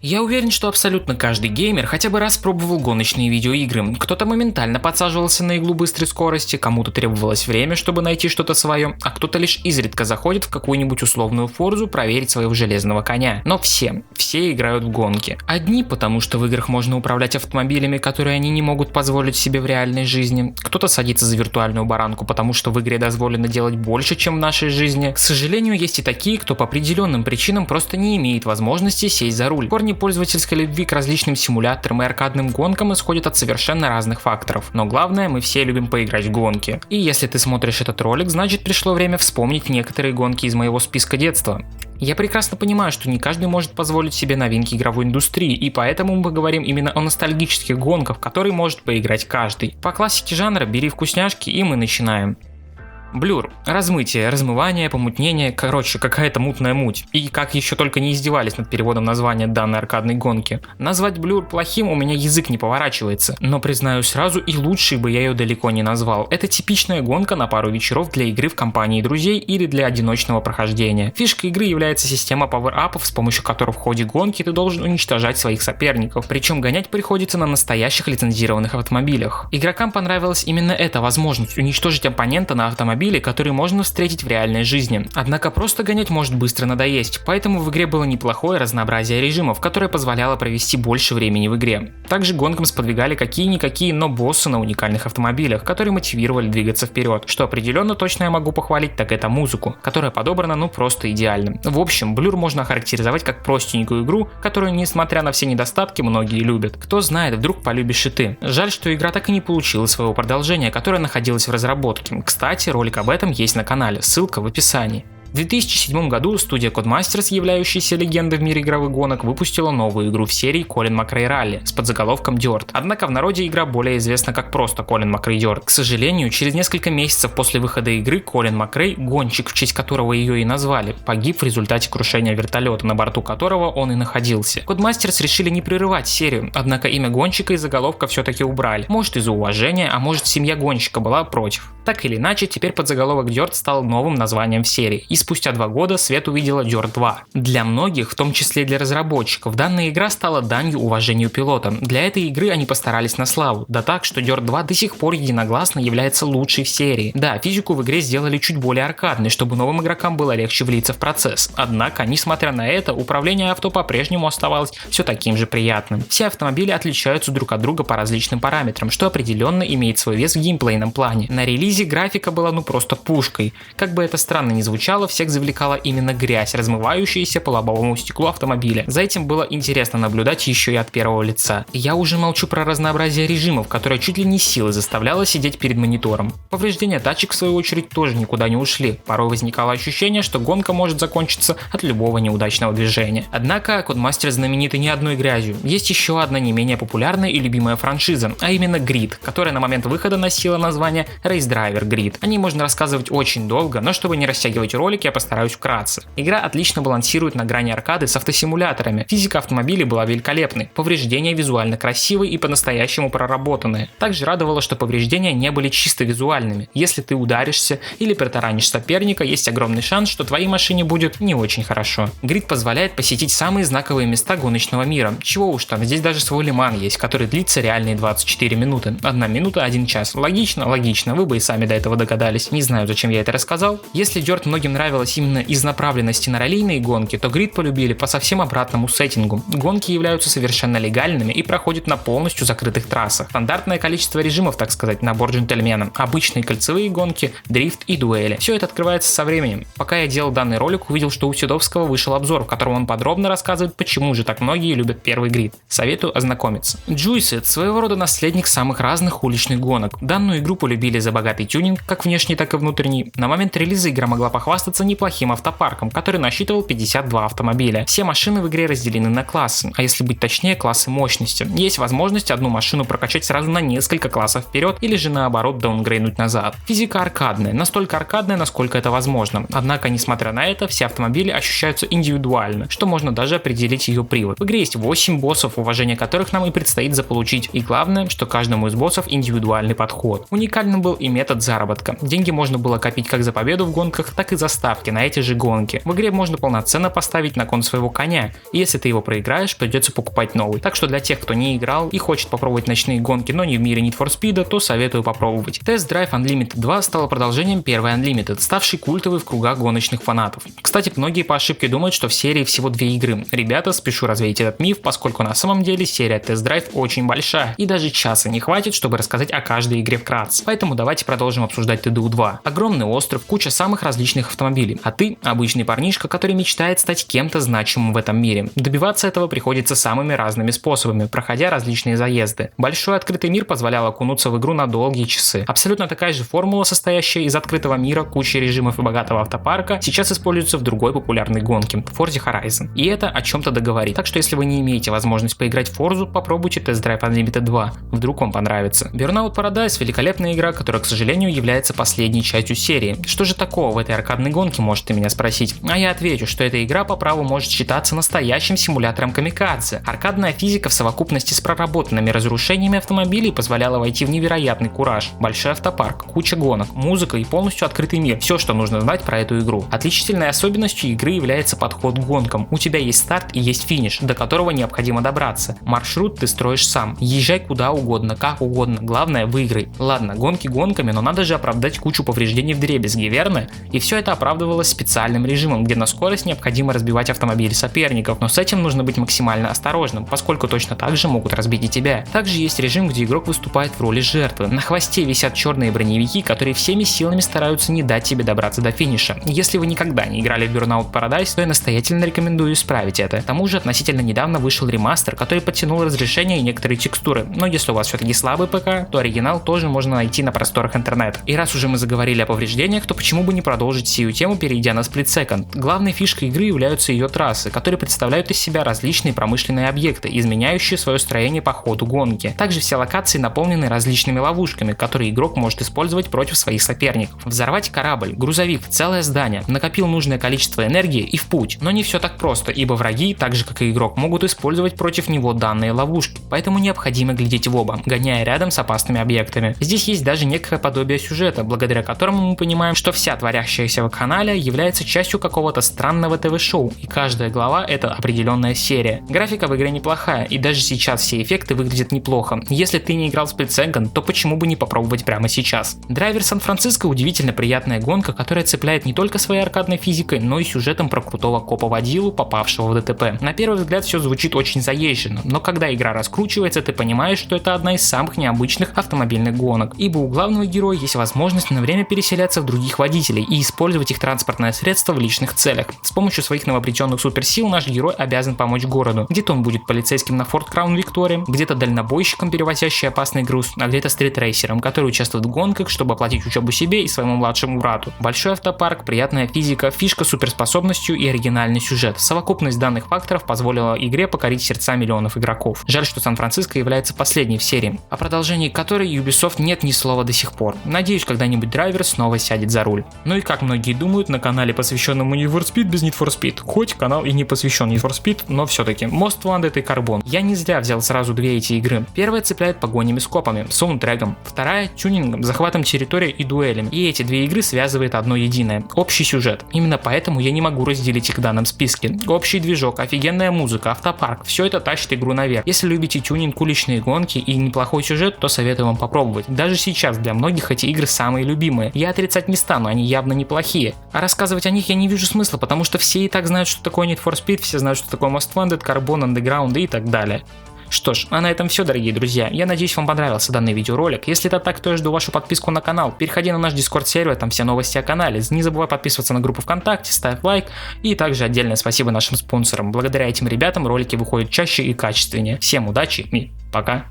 Я уверен, что абсолютно каждый геймер хотя бы раз пробовал гоночные видеоигры. Кто-то моментально подсаживался на иглу быстрой скорости, кому-то требовалось время, чтобы найти что-то свое, а кто-то лишь изредка заходит в какую-нибудь условную форзу проверить своего железного коня. Но все играют в гонки. Одни, потому что в играх можно управлять автомобилями, которые они не могут позволить себе в реальной жизни. Кто-то садится за виртуальную баранку, потому что в игре дозволено делать больше, чем в нашей жизни. К сожалению, есть и такие, кто по определенным причинам просто не имеет возможности сесть за руль. Корни пользовательской любви к различным симуляторам и аркадным гонкам исходят от совершенно разных факторов. Но главное, мы все любим поиграть в гонки. И если ты смотришь этот ролик, значит пришло время вспомнить некоторые гонки из моего списка детства. Я прекрасно понимаю, что не каждый может позволить себе новинки игровой индустрии, и поэтому мы поговорим именно о ностальгических гонках, в которые может поиграть каждый. По классике жанра бери вкусняшки, и мы начинаем. Блюр. Размытие, размывание, помутнение, короче, какая-то мутная муть. И как еще только не издевались над переводом названия данной аркадной гонки. Назвать Блюр плохим у меня язык не поворачивается, но признаю сразу, и лучшей бы я ее далеко не назвал. Это типичная гонка на пару вечеров для игры в компании друзей или для одиночного прохождения. Фишкой игры является система пауэр-апов, с помощью которой в ходе гонки ты должен уничтожать своих соперников, причем гонять приходится на настоящих лицензированных автомобилях. Игрокам понравилась именно эта возможность уничтожить оппонента на автомобиле, которые можно встретить в реальной жизни. Однако просто гонять может быстро надоесть, поэтому в игре было неплохое разнообразие режимов, которое позволяло провести больше времени в игре. Также гонкам сподвигали какие-никакие, но боссы на уникальных автомобилях, которые мотивировали двигаться вперед. Что определенно точно я могу похвалить, так это музыку, которая подобрана просто идеально. В общем, Блюр можно охарактеризовать как простенькую игру, которую, несмотря на все недостатки, многие любят. Кто знает, вдруг полюбишь и ты. Жаль, что игра так и не получила своего продолжения, которое находилось в разработке. Кстати, ролик об этом есть на канале, ссылка в описании. В 2007 году студия Codemasters, являющаяся легендой в мире игровых гонок, выпустила новую игру в серии Colin McRae Rally с подзаголовком Dirt. Однако в народе игра более известна как просто Colin McRae Dirt. К сожалению, через несколько месяцев после выхода игры Colin McRae, гонщик, в честь которого ее и назвали, погиб в результате крушения вертолета, на борту которого он и находился. Codemasters решили не прерывать серию, однако имя гонщика из заголовка все-таки убрали. Может из-за уважения, а может семья гонщика была против. Так или иначе, теперь подзаголовок Dirt стал новым названием серии. И спустя 2 года свет увидела Dirt 2. Для многих, в том числе и для разработчиков, данная игра стала данью уважению пилотам. Для этой игры они постарались на славу, да так, что Dirt 2 до сих пор единогласно является лучшей в серии. Да, физику в игре сделали чуть более аркадной, чтобы новым игрокам было легче влиться в процесс. Однако, несмотря на это, управление авто по-прежнему оставалось все таким же приятным. Все автомобили отличаются друг от друга по различным параметрам, что определенно имеет свой вес в геймплейном плане. На релизе графика была просто пушкой. Как бы это странно ни звучало, всех завлекала именно грязь, размывающаяся по лобовому стеклу автомобиля. За этим было интересно наблюдать еще и от первого лица. Я уже молчу про разнообразие режимов, которое чуть ли не силой заставляло сидеть перед монитором. Повреждения тачек, в свою очередь, тоже никуда не ушли. Порой возникало ощущение, что гонка может закончиться от любого неудачного движения. Однако Codemasters знамениты не одной грязью. Есть еще одна не менее популярная и любимая франшиза, а именно Grid, которая на момент выхода носила название Race Driver Grid. О ней можно рассказывать очень долго, но чтобы не растягивать ролик, я постараюсь вкратце. Игра отлично балансирует на грани аркады с автосимуляторами. Физика автомобилей была великолепной, повреждения визуально красивые и по-настоящему проработанные. Также радовало, что повреждения не были чисто визуальными. Если ты ударишься или протаранишь соперника, есть огромный шанс, что твоей машине будет не очень хорошо. Grid позволяет посетить самые знаковые места гоночного мира. Чего уж там, здесь даже свой лиман есть, который длится реальные 24 минуты. 1 минута, 1 час. Логично, вы бы и сами до этого догадались. Не знаю, зачем я это рассказал. Если Dirt многим нравилось именно из направленности на раллийные гонки, то Grid полюбили по совсем обратному сеттингу. Гонки являются совершенно легальными и проходят на полностью закрытых трассах. Стандартное количество режимов, так сказать, набор джентльмена. Обычные кольцевые гонки, дрифт и дуэли. Все это открывается со временем. Пока я делал данный ролик, увидел, что у Седовского вышел обзор, в котором он подробно рассказывает, почему же так многие любят первый Grid. Советую ознакомиться. Juiced — своего рода наследник самых разных уличных гонок. Данную игру полюбили за богатый тюнинг, как внешний, так и внутренний. На момент релиза игра могла похвастаться неплохим автопарком, который насчитывал 52 автомобиля. Все машины в игре разделены на классы, а если быть точнее, классы мощности. Есть возможность одну машину прокачать сразу на несколько классов вперед или же наоборот даунгрейнуть назад. Физика аркадная, настолько аркадная, насколько это возможно. Однако, несмотря на это, все автомобили ощущаются индивидуально, что можно даже определить ее привод. В игре есть 8 боссов, уважение которых нам и предстоит заполучить. И главное, что каждому из боссов индивидуальный подход. Уникальным был и метод заработка. Деньги можно было копить как за победу в гонках, так и за старт ставки на эти же гонки. В игре можно полноценно поставить на кон своего коня, и если ты его проиграешь, придется покупать новый. Так что для тех, кто не играл и хочет попробовать ночные гонки, но не в мире Need for Speed, то советую попробовать. Test Drive Unlimited 2 стала продолжением первой Unlimited, ставшей культовой в кругах гоночных фанатов. Кстати, многие по ошибке думают, что в серии всего 2 игры. Ребята, спешу развеять этот миф, поскольку на самом деле серия Test Drive очень большая, и даже часа не хватит, чтобы рассказать о каждой игре вкратце. Поэтому давайте продолжим обсуждать TDU 2. Огромный остров, куча самых различных автомобилей, а ты обычный парнишка, который мечтает стать кем-то значимым в этом мире. Добиваться этого приходится самыми разными способами, проходя различные заезды. Большой открытый мир позволял окунуться в игру на долгие часы. Абсолютно такая же формула, состоящая из открытого мира, кучи режимов и богатого автопарка, сейчас используется в другой популярной гонке – Forza Horizon. И это о чем-то договорит. Так что если вы не имеете возможность поиграть в Forza, попробуйте Test Drive Unlimited 2. Вдруг вам понравится. Burnout Paradise – великолепная игра, которая, к сожалению, является последней частью серии. Что же такого в этой аркадной гонке, можете меня спросить? А я отвечу, что эта игра по праву может считаться настоящим симулятором камикадзе. Аркадная физика в совокупности с проработанными разрушениями автомобилей позволяла войти в невероятный кураж. Большой автопарк, куча гонок, музыка и полностью открытый мир. Все, что нужно знать про эту игру. Отличительной особенностью игры является подход к гонкам. У тебя есть старт и есть финиш, до которого необходимо добраться. Маршрут ты строишь сам. Езжай куда угодно, как угодно. Главное, выиграй. Ладно, гонки гонками, но надо же оправдать кучу повреждений вдребезги, верно? И все это оправдывалось специальным режимом, где на скорость необходимо разбивать автомобили соперников, но с этим нужно быть максимально осторожным, поскольку точно так же могут разбить и тебя. Также есть режим, где игрок выступает в роли жертвы. На хвосте висят черные броневики, которые всеми силами стараются не дать тебе добраться до финиша. Если вы никогда не играли в Burnout Paradise, то я настоятельно рекомендую исправить это. К тому же относительно недавно вышел ремастер, который подтянул разрешение и некоторые текстуры, но если у вас все-таки слабый ПК, то оригинал тоже можно найти на просторах интернета. И раз уже мы заговорили о повреждениях, то почему бы не продолжить сию тему, перейдя на Split Second. Главной фишкой игры являются ее трассы, которые представляют из себя различные промышленные объекты, изменяющие свое строение по ходу гонки. Также все локации наполнены различными ловушками, которые игрок может использовать против своих соперников. Взорвать корабль, грузовик, целое здание, накопил нужное количество энергии и в путь. Но не все так просто, ибо враги, так же как и игрок, могут использовать против него данные ловушки, поэтому необходимо глядеть в оба, гоняя рядом с опасными объектами. Здесь есть даже некое подобие сюжета, благодаря которому мы понимаем, что вся творящаяся в канале является частью какого-то странного ТВ-шоу, и каждая глава — это определенная серия. Графика в игре неплохая, и даже сейчас все эффекты выглядят неплохо. Если ты не играл в Split Second, то почему бы не попробовать прямо сейчас? Драйвер Сан-Франциско — удивительно приятная гонка, которая цепляет не только своей аркадной физикой, но и сюжетом про крутого копа-водилу, попавшего в ДТП. На первый взгляд все звучит очень заезженно, но когда игра раскручивается, ты понимаешь, что это одна из самых необычных автомобильных гонок, ибо у главного героя есть возможность на время переселяться в других водителей и использовать их транспортное средство в личных целях. С помощью своих новообретенных суперсил наш герой обязан помочь городу. Где-то он будет полицейским на Ford Crown Victoria, где-то дальнобойщиком, перевозящий опасный груз, а где-то стритрейсером, который участвует в гонках, чтобы оплатить учебу себе и своему младшему брату. Большой автопарк, приятная физика, фишка с суперспособностью и оригинальный сюжет. Совокупность данных факторов позволила игре покорить сердца миллионов игроков. Жаль, что Сан-Франциско является последней в серии, о продолжении которой Ubisoft нет ни слова до сих пор. Надеюсь, когда-нибудь драйвер снова сядет за руль. Ну и как многие думают, на канале, посвященном Need for Speed, без Need for Speed. Хоть канал и не посвящен Need for Speed, но все-таки. Most Wanted и Carbon. Я не зря взял сразу две эти игры. Первая цепляет погонями с копами, саундтреком. Вторая — тюнингом, захватом территории и дуэлями. И эти две игры связывает одно единое — общий сюжет. Именно поэтому я не могу разделить их в данном списке. Общий движок, офигенная музыка, автопарк — все это тащит игру наверх. Если любите тюнинг, уличные гонки и неплохой сюжет, то советую вам попробовать. Даже сейчас для многих эти игры самые любимые. Я отрицать не стану, они явно неплохие. А рассказывать о них я не вижу смысла, потому что все и так знают, что такое Need for Speed, все знают, что такое Most Wanted, Carbon, Underground и так далее. Что ж, а на этом все, дорогие друзья. Я надеюсь, вам понравился данный видеоролик. Если это так, то я жду вашу подписку на канал. Переходи на наш Discord сервер, там все новости о канале. Не забывай подписываться на группу ВКонтакте, ставь лайк. И также отдельное спасибо нашим спонсорам. Благодаря этим ребятам ролики выходят чаще и качественнее. Всем удачи и пока.